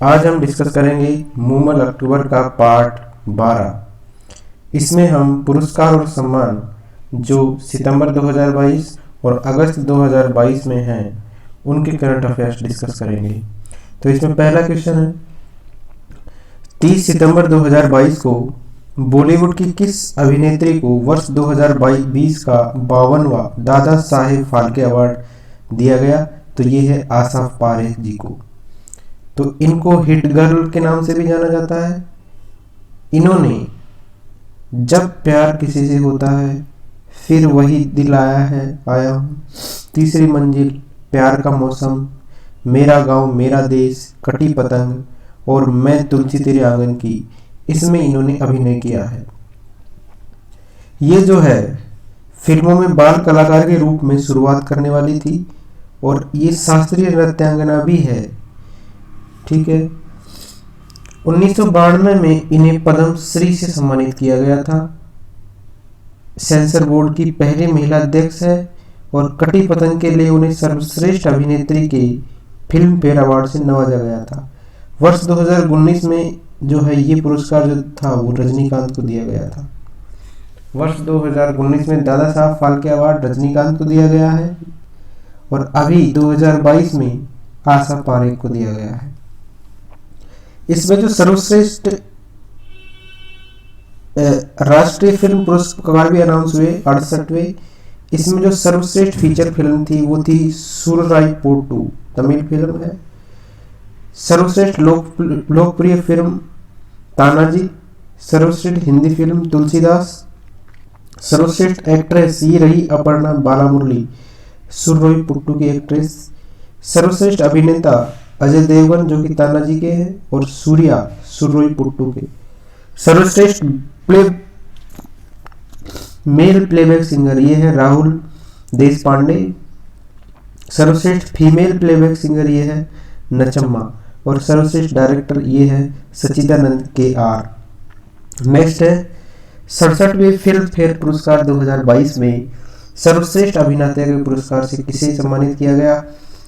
आज हम डिस्कस करेंगे मूमल अक्टूबर का पार्ट 12। इसमें हम पुरस्कार और सम्मान जो सितंबर 2022 और अगस्त 2022 में हैं उनके करंट अफेयर्स डिस्कस करेंगे। तो इसमें पहला क्वेश्चन है, 30 सितंबर 2022 को बॉलीवुड की किस अभिनेत्री को वर्ष 2022 का 52वां दादा साहेब फाल्के अवार्ड दिया गया? तो ये है आशा पारेख जी को। तो इनको हिट गर्ल के नाम से भी जाना जाता है। इन्होंने जब प्यार किसी से होता है, फिर वही दिल आया है, आया हूँ, तीसरी मंजिल, प्यार का मौसम, मेरा गांव मेरा देश, कटी पतंग और मैं तुलसी तेरे आंगन की, इसमें इन्होंने अभिनय किया है। ये जो है फिल्मों में बाल कलाकार के रूप में शुरुआत करने वाली थी और ये शास्त्रीय नृत्यांगना भी है। ठीक है। 1992 में इन्हें पद्म श्री से सम्मानित किया गया था। सेंसर बोर्ड की पहली महिला अध्यक्ष है और कटी पतंग के लिए उन्हें सर्वश्रेष्ठ अभिनेत्री के फिल्म फेयर अवार्ड से नवाजा गया था। वर्ष 2019 में जो है ये पुरस्कार जो था वो रजनीकांत को दिया गया था। वर्ष 2019 में दादा साहब फाल्के अवार्ड रजनीकांत को दिया गया है और अभी 2022 में आशा पारेख को दिया गया है। इसमें जो सर्वश्रेष्ठ राष्ट्रीय फिल्म पुरस्कार भी अनाउंस हुए 68वें। इसमें जो सर्वश्रेष्ठ फीचर फिल्म थी वो थी सुरराई पोट्टू, तमिल फिल्म है। सर्वश्रेष्ठ लोकप्रिय फिल्म तानाजी, सर्वश्रेष्ठ हिंदी फिल्म तुलसीदास, सर्वश्रेष्ठ एक्ट्रेस ये रही अपर्णा बालामुरली, सुरराई पोट्टू की एक्ट्रेस। सर्वश्रेष्ठ अभिनेता अजय देवगन जो कि तानाजी के हैं और सूर्या सुरराई पोट्टू के। सर्वश्रेष्ठ मेल प्लेबैक सिंगर ये है राहुल देश पांडे। सर्वश्रेष्ठ फीमेल प्लेबैक सिंगर ये है नचम्मा और सर्वश्रेष्ठ डायरेक्टर ये है सच्चिदानंद के आर। नेक्स्ट है 67वें फिल्म फेयर पुरस्कार 2022 में सर्वश्रेष्ठ अभिनेता के पुरस्कार से किसे सम्मानित किया गया?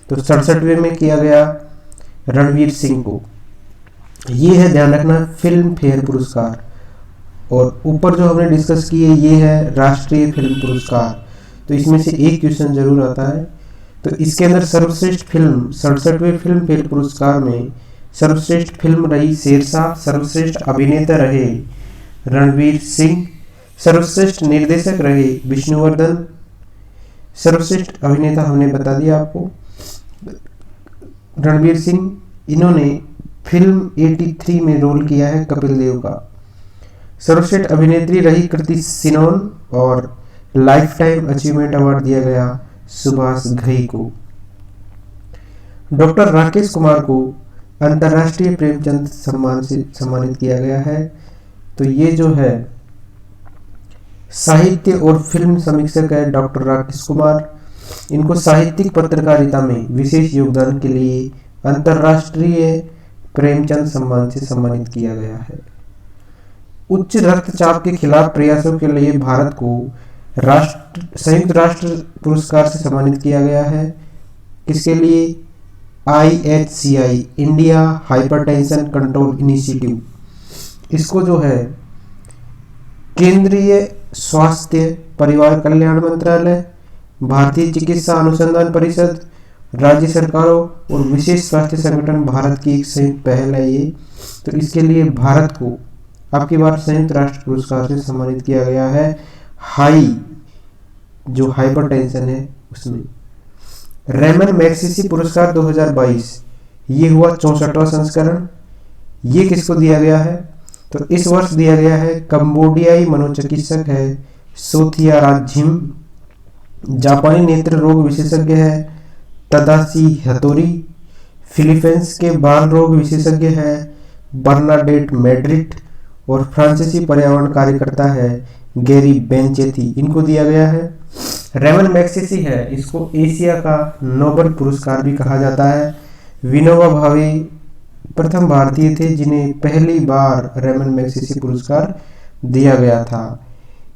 तो 67वें में किया गया रणवीर सिंह को। ये है, ध्यान रखना, फिल्म फेयर पुरस्कार। और ऊपर जो हमने डिस्कस किए ये है राष्ट्रीय फिल्म पुरस्कार। तो इसमें से एक क्वेश्चन जरूर आता है। तो इसके अंदर सर्वश्रेष्ठ फिल्म 67वें फिल्म फेयर पुरस्कार में सर्वश्रेष्ठ फिल्म रही शेरशाह, सर्वश्रेष्ठ अभिनेता रहे रणवीर सिंह, सर्वश्रेष्ठ निर्देशक रहे विष्णुवर्धन, सर्वश्रेष्ठ अभिनेता हमने बता दिया आपको रणवीर सिंह। इन्होंने फिल्म 83 में रोल किया है कपिल देव का। सर्वश्रेष्ठ अभिनेत्री रही कृति सिनोन और लाइफ टाइम अचीवमेंट अवार्ड दिया गया सुभाष घई को। डॉक्टर राकेश कुमार को अंतर्राष्ट्रीय प्रेमचंद सम्मान से सम्मानित किया गया है। तो ये जो है साहित्य और फिल्म समीक्षक है डॉक्टर राकेश कुमार। इनको साहित्यिक पत्रकारिता में विशेष योगदान के लिए अंतर्राष्ट्रीय प्रेमचंद सम्मान से सम्मानित किया गया है। उच्च रक्तचाप के खिलाफ प्रयासों के लिए भारत को संयुक्त राष्ट्र पुरस्कार से सम्मानित किया गया है। किसके लिए? IHCI, India hypertension control initiative. इसको जो है केंद्रीय स्वास्थ्य परिवार कल्याण मंत्रालय, भारतीय चिकित्सा अनुसंधान परिषद, राज्य सरकारों और विशेष स्वास्थ्य संगठन भारत की एक संयुक्त पहल है ये। तो इसके लिए भारत को अब की बार संयुक्त राष्ट्र पुरस्कार से सम्मानित किया गया है जो हाइपरटेंशन है उसमें। रेमन मैग्सेसे पुरस्कार 2022 ये हुआ 64वां संस्करण। ये किसको दिया गया है? तो इस वर्ष दिया गया है कंबोडियाई मनोचिकित्सक है सोथिया राजिम, जापानी नेत्र रोग विशेषज्ञ है तदाशी हतोरी, फिलीपींस के बाल रोग विशेषज्ञ है बर्नाडेट मैड्रिड और फ्रांसीसी पर्यावरण कार्यकर्ता है गैरी बेनचेथी। इनको दिया गया है। रेमन मैग्सेसे है, इसको एशिया का नोबेल पुरस्कार भी कहा जाता है। विनोबा भावे प्रथम भारतीय थे जिन्हें पहली बार रेमन मैग्सेसे पुरस्कार दिया गया था।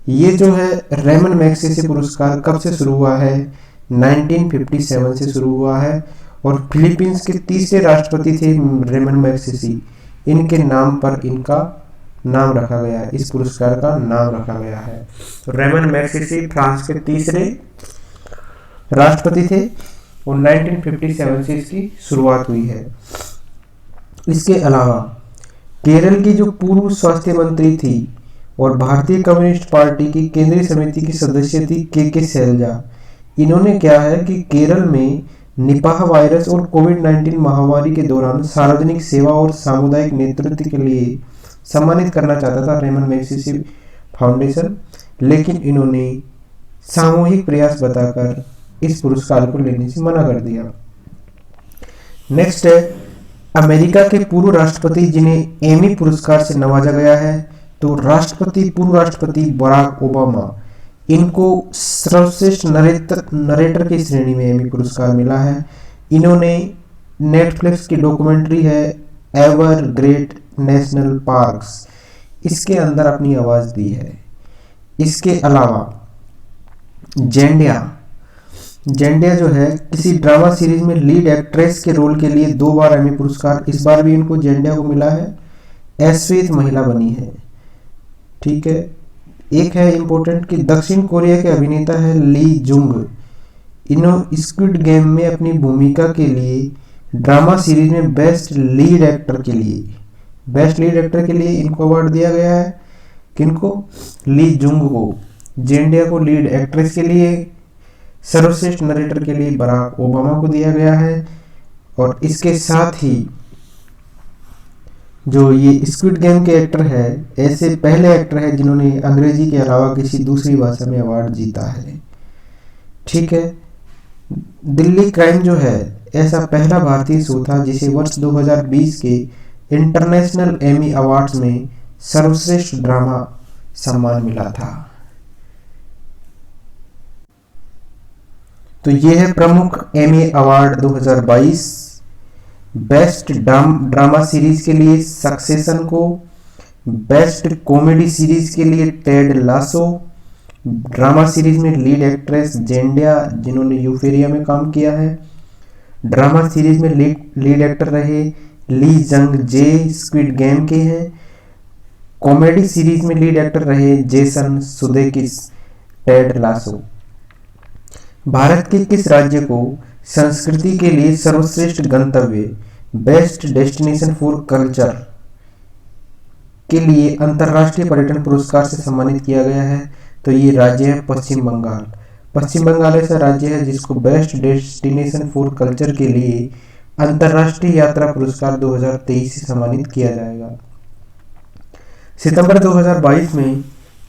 ये जो है रेमन मैग्सेसे पुरस्कार कब से शुरू हुआ है? 1957 से शुरू हुआ है और फिलीपींस के तीसरे राष्ट्रपति थे रेमन मैग्सेसे। इनके नाम पर इनका नाम रखा गया है, इस पुरस्कार का नाम रखा गया है। तो रेमन मैग्सेसे फ्रांस के तीसरे राष्ट्रपति थे और 1957 से इसकी शुरुआत हुई है। इसके अलावा केरल की जो पूर्व स्वास्थ्य मंत्री थी और भारतीय कम्युनिस्ट पार्टी की केंद्रीय समिति की सदस्य थी के शैलजा, इन्होंने क्या है कि केरल में निपाह वायरस और कोविड-19 महामारी के दौरान सार्वजनिक सेवा और सामुदायिक नेतृत्व के लिए सम्मानित करना चाहता था रेमन मैग्सेसे फाउंडेशन, लेकिन इन्होंने सामूहिक प्रयास बताकर इस पुरस्कार को लेने से मना कर दिया। नेक्स्ट है अमेरिका के पूर्व राष्ट्रपति जिन्हें एमी पुरस्कार से नवाजा गया है। तो पूर्व राष्ट्रपति बराक ओबामा, इनको सर्वश्रेष्ठ नरेटर की श्रेणी में एमी पुरस्कार मिला है। इन्होंने नेटफ्लिक्स की डॉक्यूमेंट्री है एवर ग्रेट नेशनल पार्क्स, इसके अंदर अपनी आवाज दी है। इसके अलावा जेंडिया जो है किसी ड्रामा सीरीज में लीड एक्ट्रेस के रोल के लिए 2 बार एमी पुरस्कार, इस बार भी इनको जेंडिया को मिला है। ऐश्वेत महिला बनी है, ठीक है। एक है इंपॉर्टेंट कि दक्षिण कोरिया के अभिनेता है ली जुंग, इन्होंने स्क्विड गेम में अपनी भूमिका के लिए ड्रामा सीरीज में बेस्ट लीड एक्टर के लिए इनको अवार्ड दिया गया है। किनको? ली जुंग को। जेंडिया को लीड एक्ट्रेस के लिए, सर्वश्रेष्ठ नरेटर के लिए बराक ओबामा को दिया गया है। और इसके साथ ही जो ये स्क्विड गेम के एक्टर है, ऐसे पहले एक्टर है जिन्होंने अंग्रेजी के अलावा किसी दूसरी भाषा में अवार्ड जीता है, ठीक है। दिल्ली क्राइम जो है ऐसा पहला भारतीय शो था जिसे वर्ष 2020 के इंटरनेशनल एमी अवार्ड्स में सर्वश्रेष्ठ ड्रामा सम्मान मिला था। तो ये है प्रमुख Emmy award 2022। Best drama series के लिए सक्सेशन को, बेस्ट कॉमेडी सीरीज के लिए टेड लासो, ड्रामा सीरीज में लीड एक्ट्रेस जेंडिया जिन्होंने यूफेरिया में काम किया है, ड्रामा सीरीज में लीड एक्टर रहे ली जंग जे स्क्विड गेम के हैं, कॉमेडी सीरीज में लीड एक्टर रहे जेसन सुदेकिस टेड लासो। भारत के किस राज्य को संस्कृति के लिए सर्वश्रेष्ठ गंतव्य बेस्ट डेस्टिनेशन फॉर कल्चर के लिए अंतर्राष्ट्रीय पर्यटन पुरस्कार से सम्मानित किया गया है? तो ये राज्य है पश्चिम बंगाल। पश्चिम बंगाल ऐसा राज्य है जिसको बेस्ट डेस्टिनेशन फॉर कल्चर के लिए अंतर्राष्ट्रीय यात्रा पुरस्कार 2023 से सम्मानित किया जाएगा। सितंबर 2022 में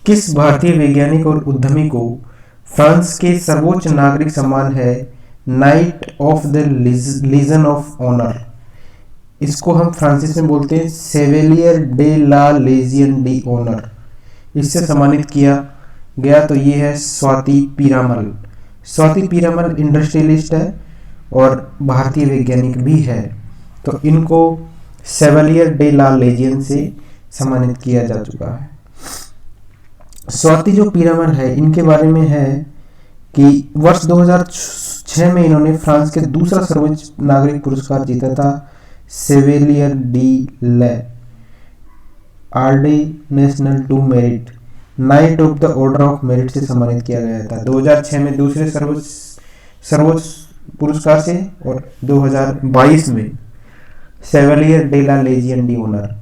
किस भारतीय वैज्ञानिक और उद्यमी को फ्रांस के सर्वोच्च नागरिक सम्मान है knight of the legion of honour, इसको हम फ्रांसीसी में बोलते हैं सेवेलियर डे ला लेजियन डी ऑनर, इससे सम्मानित किया गया। तो ये है स्वाति पीरामल। स्वाति पीरामल इंडस्ट्रियलिस्ट है और भारतीय वैज्ञानिक भी है, तो इनको सेवेलियर डे ला लेजियन से सम्मानित किया जा चुका है। स्वाति जो पीरामल है, इनके बारे में है कि वर्ष 2006 में इन्होंने फ्रांस के दूसरा सर्वोच्च नागरिक पुरस्कार जीता था सेवेलियर डी ले आर्डे नेशनल टू मेरिट knight of the order of merit से सम्मानित किया गया था। 2006 में दूसरे सर्वोच्च पुरस्कार से और 2022 में सेवेलियर डे ला लेजियन डी ऑनर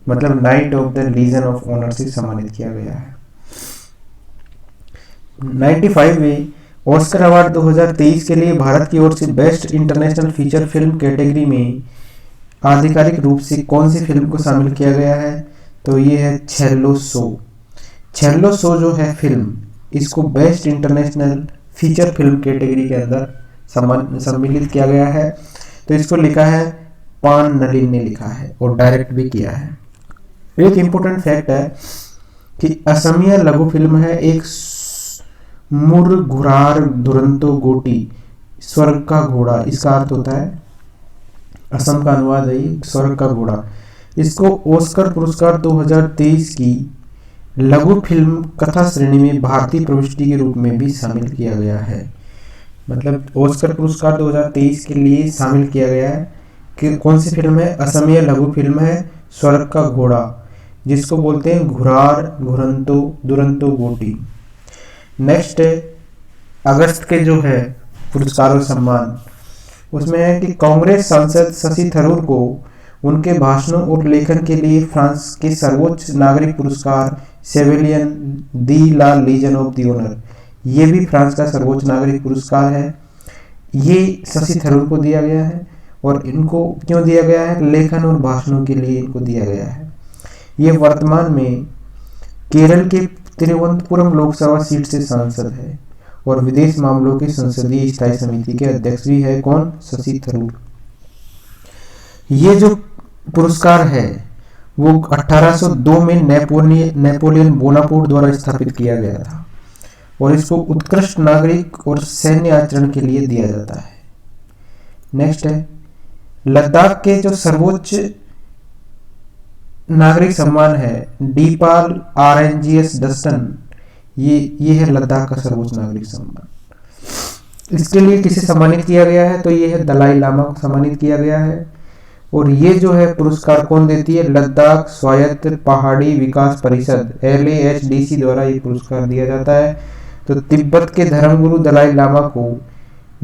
मतलब knight of the legion of honour से सम्मानित किया गया है। 95 में ऑस्कर अवार्ड 2023 के लिए भारत की ओर से best international feature film category में आधिकारिक रूप से कौन सी फिल्म को शामिल किया गया है? तो ये है छेल्लो शो। छेल्लो शो जो है फिल्म, इसको best international feature film category के अंदर सम्मिलित किया गया है। तो इसको लिखा है पान नलिन ने लिखा है और डायरेक्ट भी किया है। एक इंपॉर्टेंट फैक्ट है कि असमिया लघु फिल्म है एक मुर घुरार दुरंतो गोटी स्वर्ग का घोड़ा, इसका अर्थ होता है असम का अनुवाद है स्वर्ग का घोड़ा। इसको ऑस्कर पुरस्कार 2023 की लघु फिल्म कथा श्रेणी में भारतीय प्रविष्टि के रूप में भी शामिल किया गया है। मतलब ऑस्कर पुरस्कार 2023 के लिए शामिल किया गया है कि कौन सी फिल्म है, असमिया लघु फिल्म है स्वर्ग का घोड़ा, जिसको बोलते हैं घुरार घुरंतो दुरंतो गोटी। नेक्स्ट है अगस्त के जो है पुरस्कार और सम्मान, उसमें है कि कांग्रेस सांसद शशि थरूर को उनके भाषणों और लेखन के लिए फ्रांस के सर्वोच्च नागरिक पुरस्कार सेवेलियन दी ला लीजन ऑफ दी ऑनर, ये भी फ्रांस का सर्वोच्च नागरिक पुरस्कार है, ये शशि थरूर को दिया गया है। और इनको क्यों दिया गया है? लेखन और भाषणों के लिए इनको दिया गया है। ये वर्तमान में केरल के तिरुवनंतपुरम लोकसभा सीट से सांसद है और विदेश मामलों की संसदीय स्थायी समिति के अध्यक्ष भी है। कौन? शशि थरूर। ये जो पुरस्कार है वो 1802 में नेपोलियन बोनापार्ट द्वारा स्थापित किया गया था और इसको उत्कृष्ट नागरिक और सैन्य आचरण के लिए दिया जाता है। नेक्स्ट है लद्दाख के जो सर्वोच्च नागरिक सम्मान है डीपाल RNGS डस्टन, ये है लद्दाख का सर्वोच्च नागरिक सम्मान। इसके लिए किसे सम्मानित किया गया है? तो ये है दलाई लामा को सम्मानित किया गया है। और ये जो है पुरस्कार कौन देती है? लद्दाख स्वायत्त पहाड़ी विकास परिषद LAHDC द्वारा ये पुरस्कार दिया जाता है। तो तिब्बत के धर्मगुरु दलाई लामा को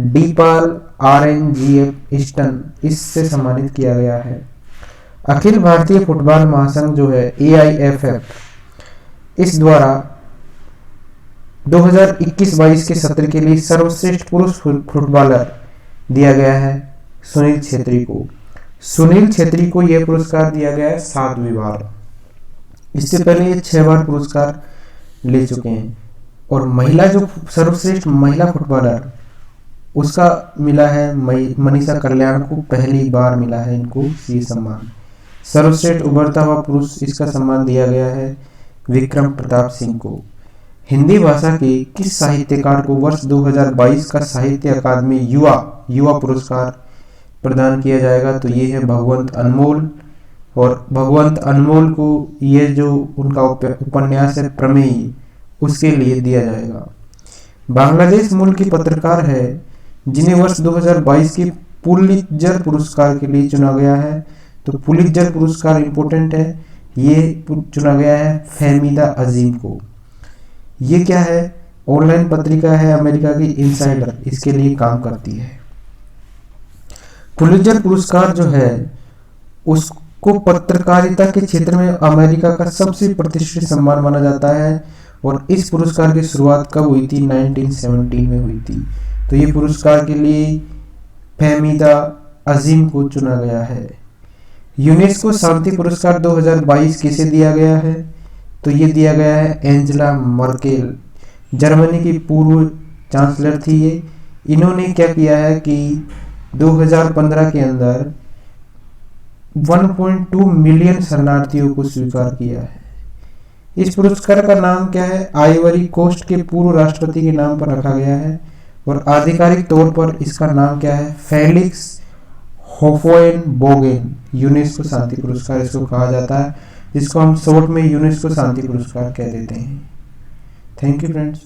डीपाल RNGS ईस्टर्न इससे सम्मानित किया गया है। अखिल भारतीय फुटबॉल महासंघ जो है AIFF, इस द्वारा 2021-22 के सत्र के लिए सर्वश्रेष्ठ पुरुष फुटबॉलर दिया गया है सुनील छेत्री को। सुनील छेत्री को यह पुरस्कार दिया गया है 7वीं बार। इससे पहले ये 6 बार पुरस्कार ले चुके हैं। और महिला जो सर्वश्रेष्ठ महिला फुटबॉलर उसका मिला है मनीषा कल्याण को, पहली बार मिला है इनको ये सम्मान। सर्वश्रेष्ठ उभरता हुआ पुरुष इसका सम्मान दिया गया है विक्रम प्रताप सिंह को। हिंदी भाषा के किस साहित्यकार को वर्ष 2022 का साहित्य अकादमी युवा पुरस्कार प्रदान किया जाएगा? तो ये है भगवंत अनमोल। और भगवंत अनमोल को ये जो उनका उपन्यास है प्रमेय, उसके लिए दिया जाएगा। बांग्लादेश मूल की पत्रकार है जिन्हें वर्ष 2022 के पुलित्जर पुरस्कार के लिए चुना गया है। तो पुलित्जर पुरस्कार इंपॉर्टेंट है, ये चुना गया है फहमीदा अजीम को। ये क्या है? ऑनलाइन पत्रिका है अमेरिका की इनसाइडर, इसके लिए काम करती है। पुलित्जर पुरस्कार जो है उसको पत्रकारिता के क्षेत्र में अमेरिका का सबसे प्रतिष्ठित सम्मान माना जाता है और इस पुरस्कार की शुरुआत कब हुई थी? 1917 में हुई थी। तो ये पुरस्कार के लिए फहमीदा अजीम को चुना गया है। यूनेस्को शांति पुरस्कार 2022 किसे दिया गया है? तो ये दिया गया है एंजेला मर्केल, जर्मनी की पूर्व चांसलर थी ये। इन्होंने क्या किया है कि 2015 के अंदर 1.2 मिलियन शरणार्थियों को स्वीकार किया है। इस पुरस्कार का नाम क्या है? आइवरी कोस्ट के पूर्व राष्ट्रपति के नाम पर रखा गया है और आधिकारिक तौर पर इसका नाम क्या है? फेलिक्स होफोएन-बोगेन यूनेस्को शांति पुरस्कार इसको कहा जाता है, जिसको हम शॉर्ट में यूनेस्को शांति पुरस्कार कह देते हैं। Thank you friends.